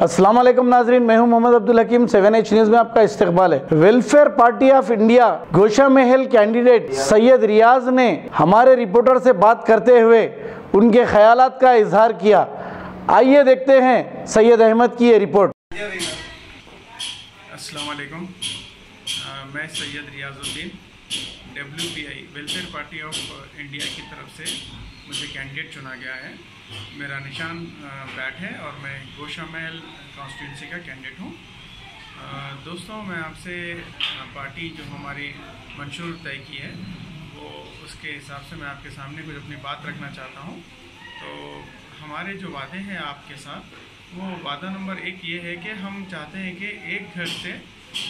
अस्सलाम वालेकुम नाजरीन, मैं हूं मोहम्मद अब्दुल हकीम। 7H न्यूज में आपका इस्तकबाल है। Welfare party of India Gosha Mahal candidate Syed रियाज ने हमारे रिपोर्टर से बात करते हुए उनके ख्यालात का इजहार किया। आइए देखते हैं सैयद अहमद की ये रिपोर्ट। अस्सलाम वालेकुम, मैं Syed Riyazuddin WPI welfare party of India की तरफ से मुझे कैंडिडेट चुना गया है। मेरा निशान बैट है और मैं गोशा महल कॉन्स्टिट्यूंसी का कैंडिडेट हूँ। दोस्तों, मैं आपसे पार्टी जो हमारी मंशूर तय की है वो उसके हिसाब से मैं आपके सामने कुछ अपनी बात रखना चाहता हूँ। तो हमारे जो वादे हैं आपके साथ, वो वादा नंबर 1 ये है कि हम चाहते हैं कि एक घर से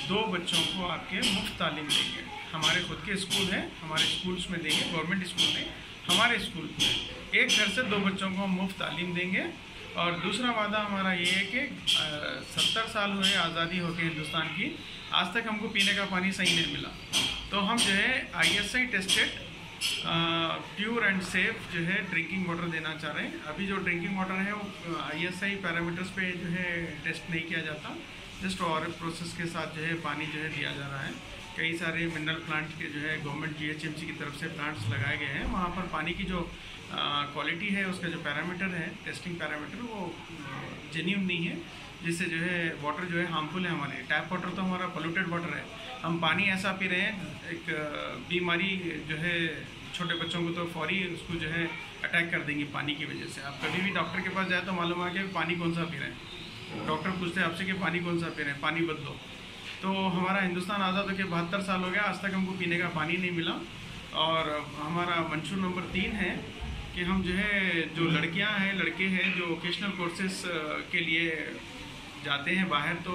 2 बच्चों को आपके मुफ्त तालीम देंगे। हमारे खुद के स्कूल हैं, हमारे स्कूल्स में देंगे, गवर्नमेंट स्कूल में, हमारे स्कूल में एक घर से 2 बच्चों को हम मुफ्त तालीम देंगे। और दूसरा वादा हमारा ये है कि 70 साल हुए आज़ादी होकर हिंदुस्तान की, आज तक हमको पीने का पानी सही नहीं मिला। तो हम जो है ISI tested pure and safe जो है ड्रिंकिंग वाटर देना चाह रहे हैं। अभी जो ड्रिंकिंग वाटर है वो ISI पैरामीटर्स पे जो है टेस्ट नहीं किया जाता, जस्ट ORF प्रोसेस के साथ जो है पानी जो है दिया जा रहा है। कई सारे मिनरल प्लांट के जो है गवर्नमेंट GHMC की तरफ से प्लांट्स लगाए गए हैं, वहाँ पर पानी की जो क्वालिटी है, उसका जो पैरामीटर है, टेस्टिंग पैरामीटर, वो जेन्युइन नहीं है, जिससे जो है वाटर जो है हार्मफुल है। हमारे टैप वाटर तो हमारा पोल्यूटेड वाटर है, हम पानी ऐसा पी रहे हैं, एक बीमारी जो है छोटे बच्चों को तो फौरी उसको जो है अटैक कर देंगी पानी की वजह से। आप कभी भी डॉक्टर के पास जाए तो मालूम है कि पानी कौन सा पी रहे हैं, डॉक्टर पूछते हैं आपसे कि पानी कौन सा पी रहे हैं, पानी बदलो। तो हमारा हिंदुस्तान आज़ाद होकर 72 साल हो गया, आज तक हमको पीने का पानी नहीं मिला। और हमारा मंशूर नंबर 3 है कि हम जो है जो लड़कियां हैं, लड़के हैं जो वोकेशनल कोर्सेस के लिए जाते हैं बाहर, तो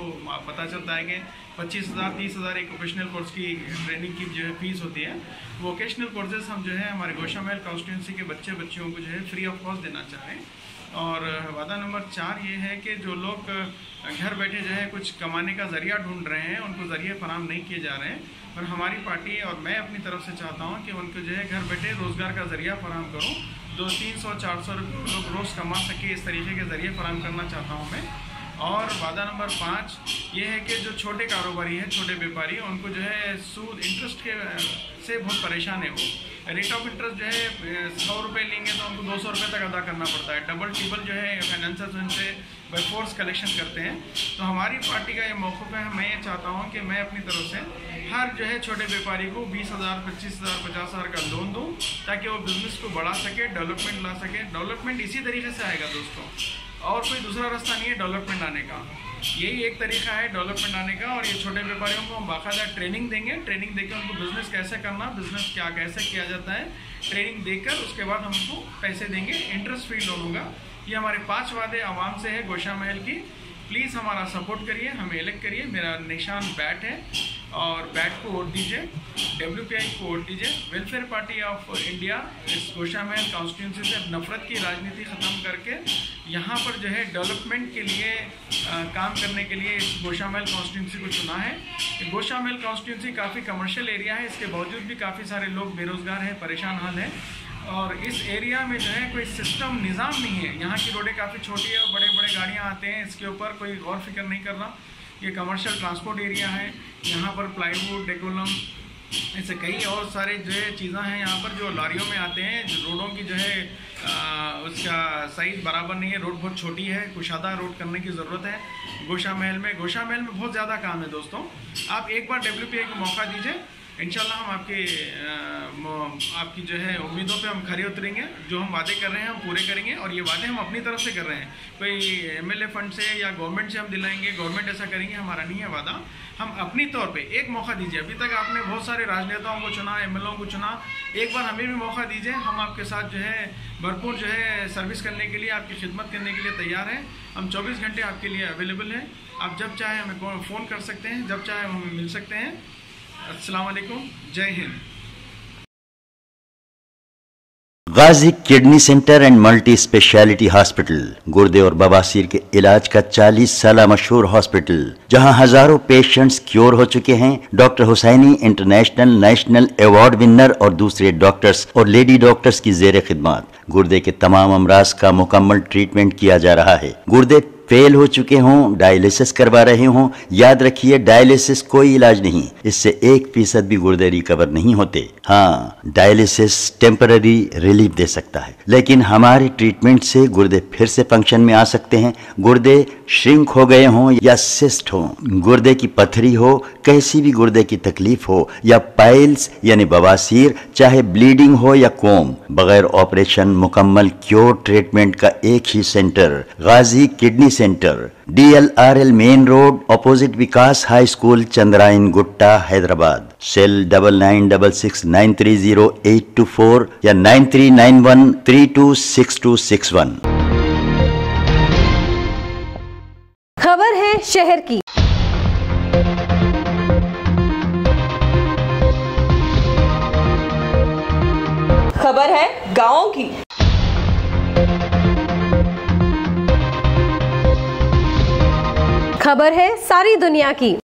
पता चलता है कि 25,000 30,000 एक वोकेशनल कोर्स की ट्रेनिंग की जो है फीस होती है। वोकेशनल कोर्सेज हम जो है हमारे गोशा महल कॉन्स्टिट्यूंसी के बच्चियों को जो है फ्री ऑफ कॉस्ट देना चाह रहे हैं। और वादा नंबर 4 ये है कि जो लोग घर बैठे जो है कुछ कमाने का ज़रिया ढूंढ रहे हैं, उनको ज़रिए फराहम नहीं किए जा रहे हैं, और हमारी पार्टी और मैं अपनी तरफ से चाहता हूँ कि उनको जो है घर बैठे रोज़गार का ज़रिया फराहम करूँ। 200-300-400 रुपये लोग रोज़ कमा सके, इस तरीके के ज़रिए फराहम करना चाहता हूँ मैं। और वादा नंबर 5 ये है कि जो छोटे कारोबारी हैं, छोटे व्यापारी, उनको जो है सूद इंटरेस्ट के से बहुत परेशान है। वो रेट ऑफ इंटरेस्ट जो है 100 रुपये लेंगे तो उनको 200 रुपये तक अदा करना पड़ता है। डबल टिबल जो है फाइनेंसर्स उनसे बाई फोर्स कलेक्शन करते हैं। तो हमारी पार्टी का ये मौक़िफ़ है, मैं ये चाहता हूँ कि मैं अपनी तरफ से हर जो है छोटे व्यापारी को 20,000, 25,000, 50,000 का लोन दूँ, ताकि वो बिज़नेस को बढ़ा सके, डेवलपमेंट ला सके। डेवलपमेंट इसी तरीके से आएगा दोस्तों, और कोई दूसरा रास्ता नहीं है डेवलपमेंट आने का, यही एक तरीका है डेवलपमेंट आने का। और ये छोटे व्यापारियों को हम बाकायदा ट्रेनिंग देंगे, ट्रेनिंग देकर उनको बिज़नेस कैसे करना, बिज़नेस क्या कैसे किया जाता है, ट्रेनिंग देकर उसके बाद हम उनको पैसे देंगे, इंटरेस्ट फ्री लोन होगा। ये हमारे 5 वादे आवाम से है गोशा महल की। प्लीज़ हमारा सपोर्ट करिए, हमें इलेक्ट करिए। मेरा निशान बैट है और बैट को वोट दीजिए, WPI को वोट दीजिए। वेलफेयर पार्टी ऑफ इंडिया इस गोशा महल कॉन्स्टिट्यूंसी से नफरत की राजनीति ख़त्म करके यहाँ पर जो है डेवलपमेंट के लिए काम करने के लिए इस गोशा महल कॉन्स्टिट्यूंसी को चुना है। गोशा महल कॉन्स्टिट्यूंसी काफ़ी कमर्शियल एरिया है, इसके बावजूद भी काफ़ी सारे लोग बेरोज़गार हैं, परेशान हाल है। और इस एरिया में जो है कोई सिस्टम निज़ाम नहीं है। यहाँ की रोडें काफ़ी छोटी है और बड़े बड़े गाड़ियाँ आते हैं, इसके ऊपर कोई गौर फिक्र नहीं कर रहा। ये कमर्शियल ट्रांसपोर्ट एरिया है, यहाँ पर प्लाईवुड, डेकोलम, ऐसे कई और सारे जो है चीज़ें हैं यहाँ पर जो लारियों में आते हैं। रोडों की जो है उसका साइज़ बराबर नहीं है, रोड बहुत छोटी है, कुशादा रोड करने की ज़रूरत है गोशा महल में बहुत ज़्यादा काम है दोस्तों। आप एक बार WPI को मौका दीजिए, इंशाल्लाह हम आपकी जो है उम्मीदों पे हम खरे उतरेंगे। जो हम वादे कर रहे हैं हम पूरे करेंगे, और ये वादे हम अपनी तरफ से कर रहे हैं, कोई MLA फंड से या गवर्नमेंट से हम दिलाएंगे, गवर्नमेंट ऐसा करेंगे, हमारा नहीं है वादा। हम अपनी तौर पे एक मौका दीजिए। अभी तक आपने बहुत सारे राजनेताओं को चुना, MLA को चुना, एक बार हमें भी मौका दीजिए। हम आपके साथ जो है भरपूर जो है सर्विस करने के लिए, आपकी खिदमत करने के लिए तैयार हैं। हम 24 घंटे आपके लिए अवेलेबल हैं। आप जब चाहे हमें फ़ोन कर सकते हैं, जब चाहे हमें मिल सकते हैं। अस्सलाम वालेकुम, जय हिंद। Ghazi kidney centre and multi speciality hospital, गुर्दे और बवासीर के इलाज का 40 साल मशहूर हॉस्पिटल, जहां हजारों पेशेंट्स क्योर हो चुके हैं। Doctor Husaini international national award winner और दूसरे डॉक्टर्स और लेडी डॉक्टर्स की जेर खिदमत गुर्दे के तमाम अमराज का मुकम्मल ट्रीटमेंट किया जा रहा है। गुर्दे फेल हो चुके हों, डायलिसिस करवा रहे हों, याद रखिए डायलिसिस कोई इलाज नहीं, इससे 1% भी गुर्दे रिकवर नहीं होते। हाँ, डायलिसिस टेम्पररी रिलीफ दे सकता है, लेकिन हमारे ट्रीटमेंट से गुर्दे फिर से फंक्शन में आ सकते हैं। गुर्दे श्रिंक हो गए हों या सिस्ट हो, गुर्दे की पथरी हो, कैसी भी गुर्दे की तकलीफ हो, या पाइल्स यानी बवासीर, चाहे ब्लीडिंग हो या कोम, बगैर ऑपरेशन मुकम्मल क्योर ट्रीटमेंट का एक ही centre, Ghazi kidney centre, DLRL main road, opposite Vikas high school, Chandrayan Gutta, Hyderabad. Cell 9966930824 या 9391326261। खबर है शहर की। खबर है गांवों की। खबर है सारी दुनिया की।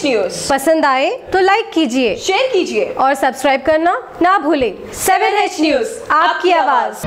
न्यूज़ पसंद आए तो लाइक कीजिए, शेयर कीजिए और सब्सक्राइब करना ना भूलें। 7H न्यूज़, आपकी आवाज़।